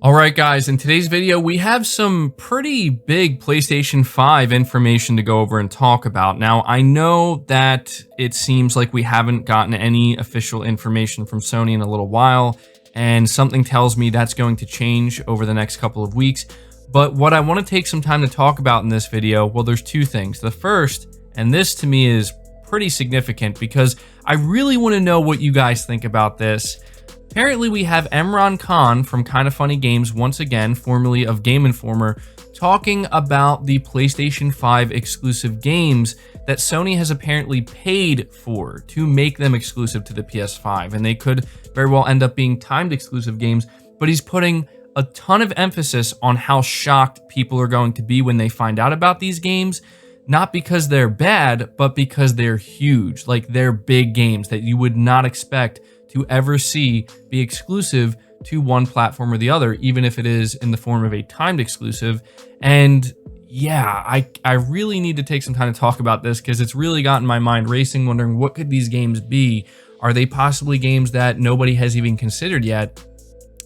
Alright guys, in today's video we have some pretty big PlayStation 5 information to go over and talk about. Now I know that it seems like we haven't gotten any official information from Sony in a little while, and something tells me that's going to change over the next couple of weeks. But what I want to take some time to talk about in this video, well, there's two things. The first, and this to me is pretty significant because I really want to know what you guys think about this. Apparently we have Imran Khan from Kinda Funny Games, once again, formerly of Game Informer, talking about the PlayStation 5 exclusive games that Sony has apparently paid for to make them exclusive to the PS5. And they could very well end up being timed exclusive games, but he's putting a ton of emphasis on how shocked people are going to be when they find out about these games. Not because they're bad, but because they're huge. Like, they're big games that you would not expect to ever see be exclusive to one platform or the other, even if it is in the form of a timed exclusive. And yeah, I really need to take some time to talk about this because it's really gotten my mind racing, wondering what could these games be? Are they possibly games that nobody has even considered yet?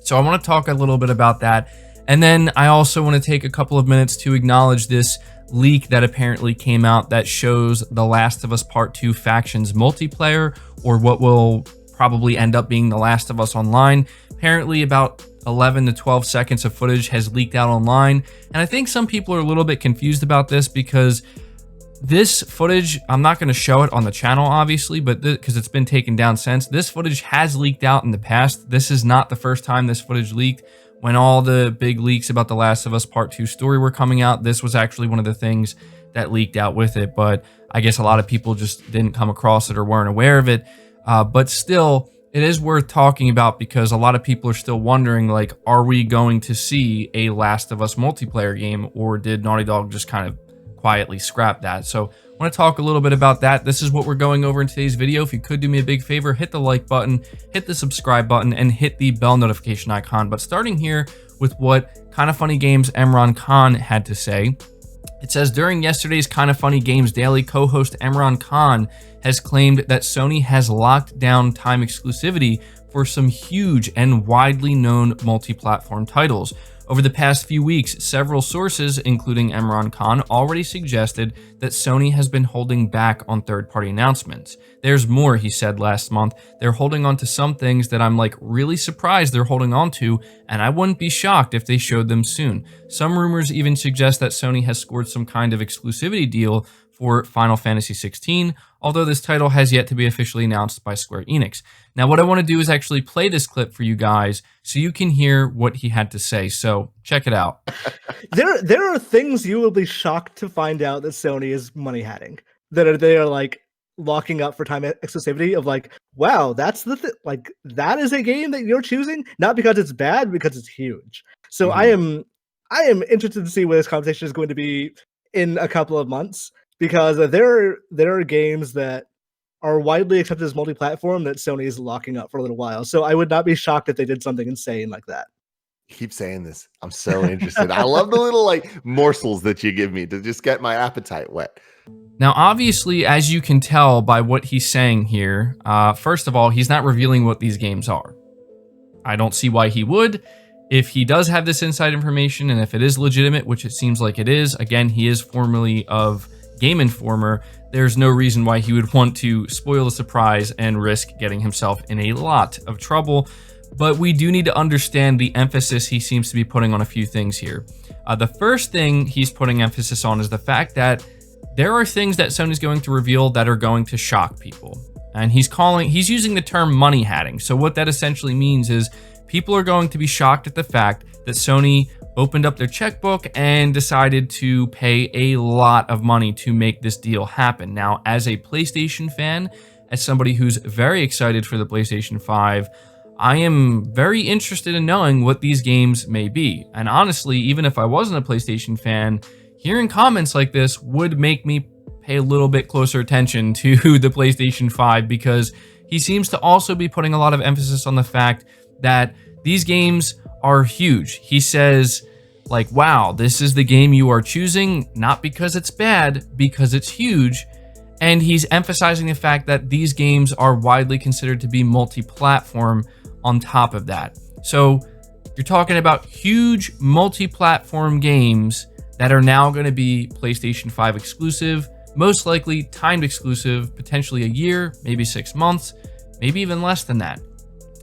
So I want to talk a little bit about that. And then I also want to take a couple of minutes to acknowledge this leak that apparently came out that shows The Last of Us Part 2 Factions multiplayer, or what will probably end up being The Last of Us Online. Apparently about 11 to 12 seconds of footage has leaked out online, and I think some people are a little bit confused about this because this footage, I'm not going to show it on the channel obviously, but because it's been taken down since, this footage has leaked out in the past. This is not the first time this footage leaked. When all the big leaks about The Last of Us Part 2 story were coming out, this was actually one of the things that leaked out with it, but I guess a lot of people just didn't come across it or weren't aware of it. But still, it is worth talking about because a lot of people are still wondering, like, are we going to see a Last of Us multiplayer game, or did Naughty Dog just kind of quietly scrap that? So I want to talk a little bit about that. This is what we're going over in today's video. If you could do me a big favor, hit the like button, hit the subscribe button, and hit the bell notification icon. But starting here with what Kinda Funny Games' Imran Khan had to say. It says, during yesterday's Kinda Funny Games Daily, co-host Imran Khan has claimed that Sony has locked down time exclusivity for some huge and widely known multi-platform titles. Over the past few weeks, several sources, including Imran Khan, already suggested that Sony has been holding back on third-party announcements. There's more, he said last month. They're holding on to some things that I'm like really surprised they're holding on to, and I wouldn't be shocked if they showed them soon. Some rumors even suggest that Sony has scored some kind of exclusivity deal for Final Fantasy 16, although this title has yet to be officially announced by Square Enix. Now, what I want to do is actually play this clip for you guys so you can hear what he had to say. So check it out. There are things you will be shocked to find out that Sony is money hatting. They are like locking up for time exclusivity of like, wow, that's the like that is a game that you're choosing, not because it's bad, because it's huge. So I am interested to see where this conversation is going to be in a couple of months, because there are games that are widely accepted as multi-platform that Sony is locking up for a little while. So I would not be shocked if they did something insane like that. Keep saying this. I'm so interested. I love the little like morsels that you give me to just get my appetite whet. Now, obviously, as you can tell by what he's saying here, first of all, he's not revealing what these games are. I don't see why he would. If he does have this inside information, and if it is legitimate, which it seems like it is, again, he is formerly of Game Informer, there's no reason why he would want to spoil the surprise and risk getting himself in a lot of trouble. But we do need to understand the emphasis he seems to be putting on a few things here. The first thing he's putting emphasis on is the fact that there are things that Sony's going to reveal that are going to shock people. And he's using the term money hatting. So what that essentially means is people are going to be shocked at the fact that Sony opened up their checkbook and decided to pay a lot of money to make this deal happen. Now, as a PlayStation fan, as somebody who's very excited for the PlayStation 5, I am very interested in knowing what these games may be. And honestly, even if I wasn't a PlayStation fan, hearing comments like this would make me pay a little bit closer attention to the PlayStation 5, because he seems to also be putting a lot of emphasis on the fact that these games are huge. He says, like, wow, this is the game you are choosing, not because it's bad, because it's huge. And he's emphasizing the fact that these games are widely considered to be multi-platform on top of that. So You're talking about huge multi-platform games that are now going to be PlayStation 5 exclusive, most likely timed exclusive, potentially a year, maybe 6 months, maybe even less than that.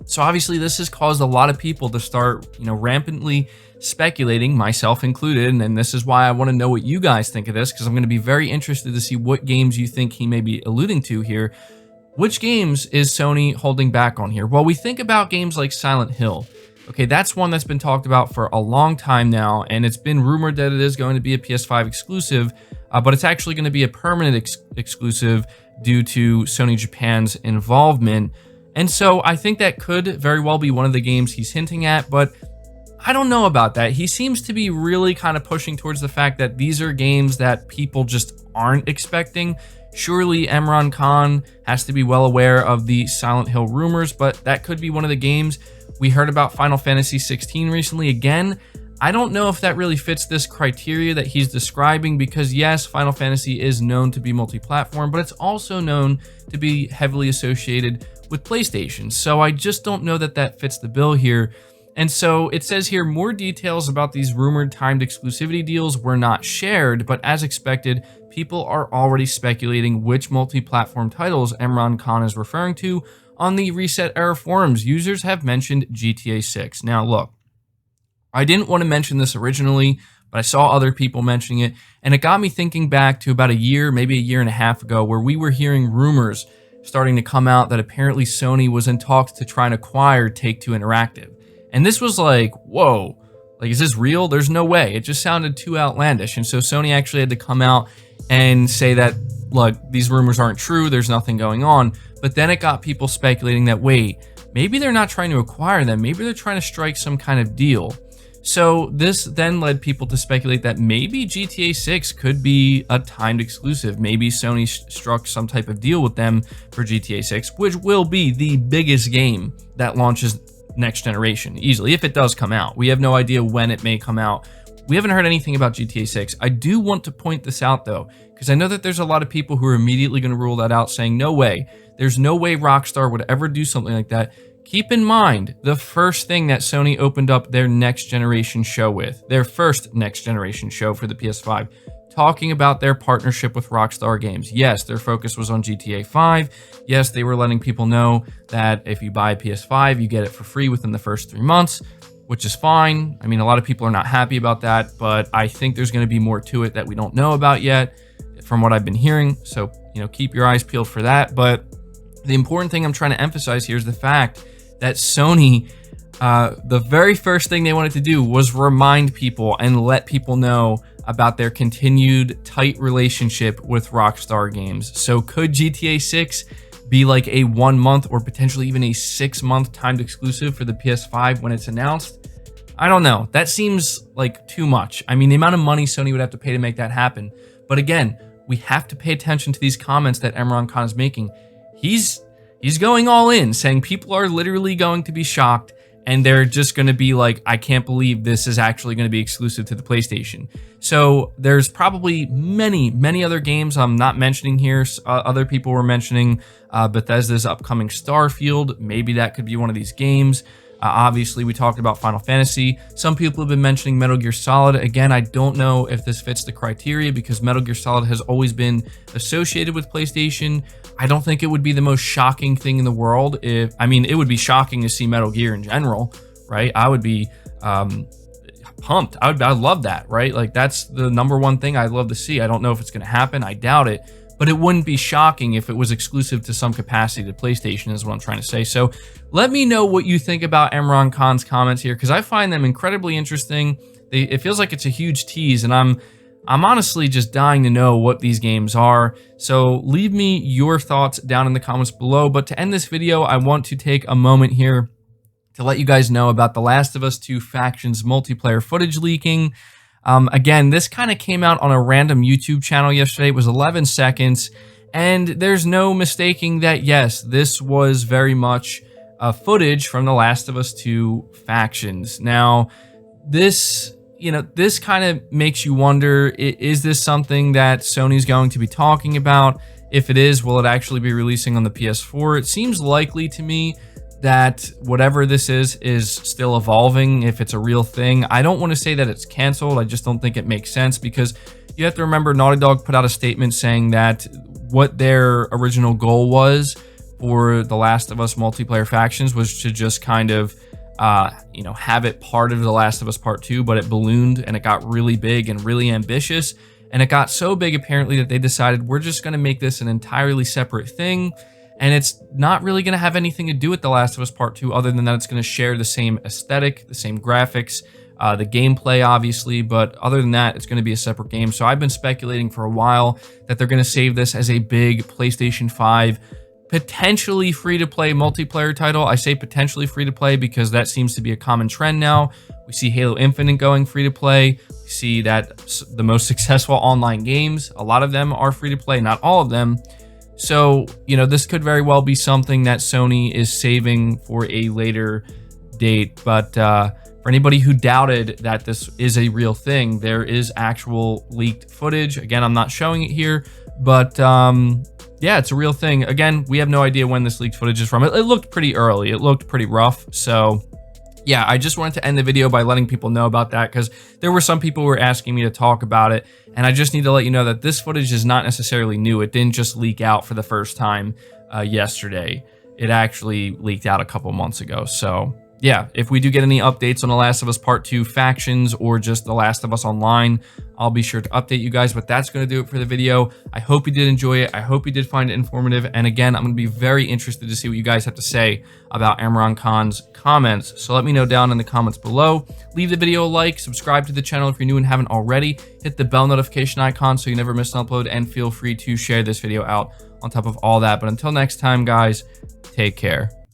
So obviously this has caused a lot of people to start, rampantly speculating, myself included, and this is why I want to know what you guys think of this, because I'm going to be very interested to see what games you think he may be alluding to here. Which games is Sony holding back on here? Well, we think about games like Silent Hill. Okay, that's one that's been talked about for a long time now, and it's been rumored that it is going to be a PS5 exclusive, but it's actually going to be a permanent exclusive due to Sony Japan's involvement. And so I think that could very well be one of the games he's hinting at, but I don't know about that. He seems to be really kind of pushing towards the fact that these are games that people just aren't expecting. Surely Imran Khan has to be well aware of the Silent Hill rumors, but that could be one of the games. We heard about Final Fantasy 16 recently. Again, I don't know if that really fits this criteria that he's describing, because yes, Final Fantasy is known to be multi-platform, but it's also known to be heavily associated with PlayStation. So I just don't know that that fits the bill here. And so it says here, more details about these rumored timed exclusivity deals were not shared, but as expected, people are already speculating which multi-platform titles Imran Khan is referring to. On the Reset Era forums, users have mentioned GTA 6. Now look, I didn't want to mention this originally, but I saw other people mentioning it, and it got me thinking back to about a year, maybe a year and a half ago, where we were hearing rumors starting to come out that apparently Sony was in talks to try and acquire Take-Two Interactive. And this was like, whoa, like, is this real? There's no way. It just sounded too outlandish. And so Sony actually had to come out and say that, look, these rumors aren't true. There's nothing going on. But then it got people speculating that, wait, maybe they're not trying to acquire them. Maybe they're trying to strike some kind of deal. So this then led people to speculate that maybe GTA 6 could be a timed exclusive. Maybe Sony struck some type of deal with them for GTA 6, which will be the biggest game that launches next generation easily, if it does come out. We have no idea when it may come out. We haven't heard anything about GTA 6. I do want to point this out though, because I know that there's a lot of people who are immediately going to rule that out, saying no way, there's no way Rockstar would ever do something like that. Keep in mind, the first thing that Sony opened up their next generation show with, their first next generation show for the PS5, talking about their partnership with Rockstar Games. Yes, their focus was on GTA 5. Yes, they were letting people know that if you buy a PS5, you get it for free within the first 3 months, which is fine. I mean, a lot of people are not happy about that, but I think there's going to be more to it that we don't know about yet from what I've been hearing. So, keep your eyes peeled for that. But the important thing I'm trying to emphasize here is the fact that Sony, the very first thing they wanted to do was remind people and let people know about their continued tight relationship with Rockstar Games. So could GTA 6 be like a 1 month or potentially even a 6 month timed exclusive for the PS5 when it's announced? I don't know. That seems like too much. I mean, the amount of money Sony would have to pay to make that happen. But again, we have to pay attention to these comments that Imran Khan is making. He's going all in, saying people are literally going to be shocked and they're just going to be like, I can't believe this is actually going to be exclusive to the PlayStation. So there's probably many other games I'm not mentioning here. Other people were mentioning Bethesda's upcoming Starfield. Maybe that could be one of these games. Obviously, we talked about Final Fantasy. Some people have been mentioning Metal Gear Solid. Again, I don't know if this fits the criteria because Metal Gear Solid has always been associated with PlayStation. I don't think it would be the most shocking thing in the world. It would be shocking to see Metal Gear in general, right? I would be pumped. I'd love that, right? Like, that's the number one thing I'd love to see. I don't know if it's going to happen. I doubt it. But it wouldn't be shocking if it was exclusive to some capacity to PlayStation, is what I'm trying to say. So let me know what you think about Imran Khan's comments here, because I find them incredibly interesting. It feels like it's a huge tease, and I'm honestly just dying to know what these games are. So leave me your thoughts down in the comments below. But to end this video, I want to take a moment here to let you guys know about the Last of Us 2 Factions multiplayer footage leaking. Again, this kind of came out on a random YouTube channel yesterday. It was 11 seconds, and there's no mistaking that, yes, this was very much footage from The Last of Us 2 Factions. Now, this kind of makes you wonder, is this something that Sony's going to be talking about? If it is, will it actually be releasing on the PS4? It seems likely to me, that whatever this is still evolving, if it's a real thing. I don't want to say that it's canceled. I just don't think it makes sense, because you have to remember Naughty Dog put out a statement saying that what their original goal was for the Last of Us multiplayer factions was to just kind of have it part of The Last of Us Part 2, but it ballooned and it got really big and really ambitious. And it got so big, apparently, that they decided we're just going to make this an entirely separate thing. And it's not really going to have anything to do with The Last of Us Part 2, other than that it's going to share the same aesthetic, the same graphics, the gameplay, obviously. But other than that, it's going to be a separate game. So I've been speculating for a while that they're going to save this as a big PlayStation 5 potentially free-to-play multiplayer title. I say potentially free-to-play because that seems to be a common trend now. We see Halo Infinite going free-to-play. We see that the most successful online games, a lot of them are free-to-play, not all of them. So, this could very well be something that Sony is saving for a later date. But for anybody who doubted that this is a real thing, there is actual leaked footage. Again, I'm not showing it here, but yeah, it's a real thing. Again, we have no idea when this leaked footage is from. It looked pretty early. It looked pretty rough. So yeah, I just wanted to end the video by letting people know about that, because there were some people who were asking me to talk about it. And I just need to let you know that this footage is not necessarily new. It didn't just leak out for the first time yesterday. It actually leaked out a couple months ago. So yeah, if we do get any updates on The Last of Us Part 2 factions or just The Last of Us Online, I'll be sure to update you guys. But that's going to do it for the video. I hope you did enjoy it. I hope you did find it informative. And again, I'm going to be very interested to see what you guys have to say about Imran Khan's comments. So let me know down in the comments below. Leave the video a like, subscribe to the channel if you're new and haven't already. Hit the bell notification icon so you never miss an upload, and feel free to share this video out on top of all that. But until next time, guys, take care.